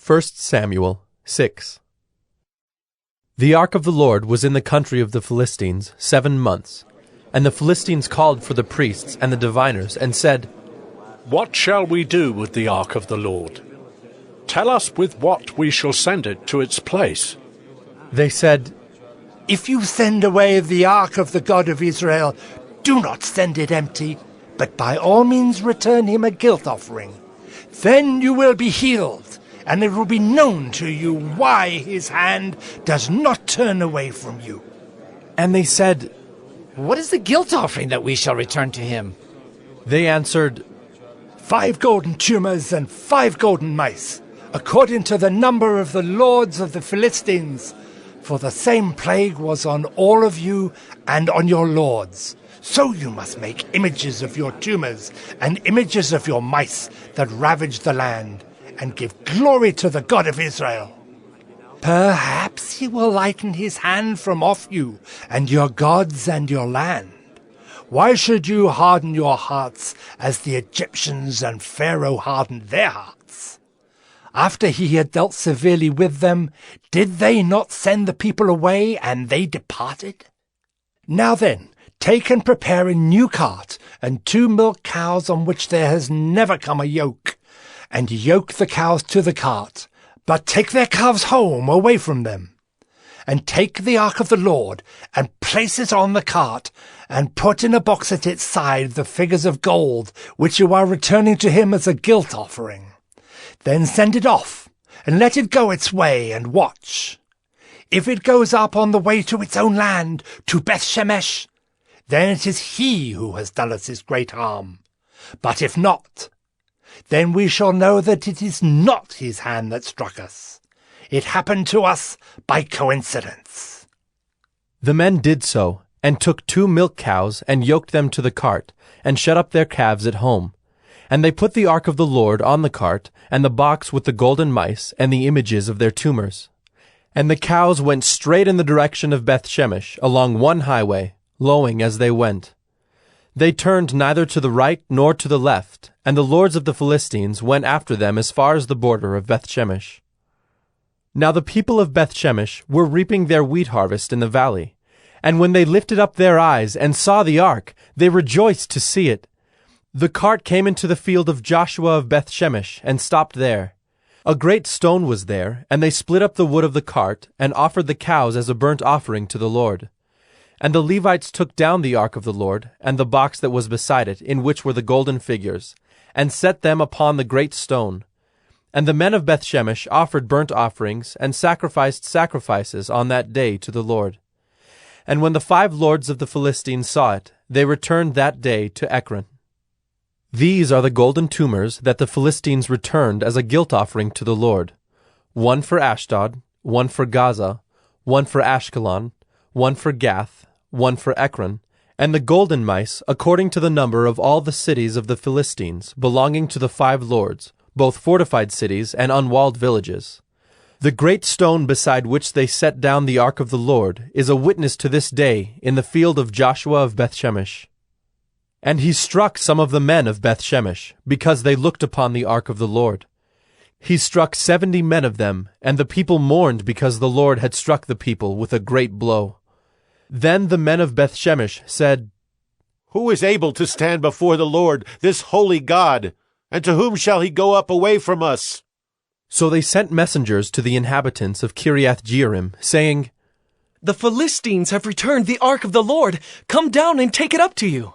1 Samuel 6. The ark of the Lord was in the country of the Philistines 7 months. And the Philistines called for the priests and the diviners, and said, What shall we do with the ark of the Lord? Tell us with what we shall send it to its place. They said, If you send away the ark of the God of Israel, do not send it empty, but by all means return him a guilt offering. Then you will be healed, and it will be known to you why his hand does not turn away from you. And they said, What is the guilt offering that we shall return to him? They answered, 5 golden tumors and 5 golden mice, according to the number of the lords of the Philistines. For the same plague was on all of you and on your lords. So you must make images of your tumors and images of your mice that ravage the land, and give glory to the God of Israel. Perhaps he will lighten his hand from off you and your gods and your land. Why should you harden your hearts as the Egyptians and Pharaoh hardened their hearts? After he had dealt severely with them, did they not send the people away, and they departed? Now then, take and prepare a new cart, and 2 milk cows on which there has never come a yoke, and yoke the cows to the cart, but take their calves home away from them. And take the ark of the Lord, and place it on the cart, and put in a box at its side the figures of gold, which you are returning to him as a guilt offering. Then send it off, and let it go its way, and watch. If it goes up on the way to its own land, to Beth-Shemesh, then it is he who has done us this great harm. But if not, then we shall know that it is not his hand that struck us. It happened to us by coincidence. The men did so, and took 2 milk cows, and yoked them to the cart, and shut up their calves at home. And they put the ark of the Lord on the cart, and the box with the golden mice, and the images of their tumors. And the cows went straight in the direction of Beth-Shemesh, along one highway, lowing as they went. They turned neither to the right nor to the left, and the lords of the Philistines went after them as far as the border of Beth-Shemesh. Now the people of Beth-Shemesh were reaping their wheat harvest in the valley, and when they lifted up their eyes and saw the ark, they rejoiced to see it. The cart came into the field of Joshua of Beth-Shemesh, and stopped there. A great stone was there, and they split up the wood of the cart, and offered the cows as a burnt offering to the Lord. And the Levites took down the ark of the Lord, and the box that was beside it, in which were the golden figures, and set them upon the great stone. And the men of Beth-Shemesh offered burnt offerings, and sacrificed sacrifices on that day to the Lord. And when the 5 lords of the Philistines saw it, they returned that day to Ekron. These are the golden tumors that the Philistines returned as a guilt offering to the Lord: 1 for Ashdod, 1 for Gaza, 1 for Ashkelon, 1 for Gath, 1 for Ekron, and the golden mice according to the number of all the cities of the Philistines, belonging to the 5 lords, both fortified cities and unwalled villages. The great stone beside which they set down the ark of the Lord is a witness to this day in the field of Joshua of Beth-Shemesh. And he struck some of the men of Beth-Shemesh, because they looked upon the ark of the Lord. He struck 70 men of them, and the people mourned because the Lord had struck the people with a great blow. Then the men of Beth-Shemesh said, Who is able to stand before the Lord, this holy God? And to whom shall he go up away from us? So they sent messengers to the inhabitants of Kiriath-Jearim, saying, The Philistines have returned the ark of the Lord. Come down and take it up to you.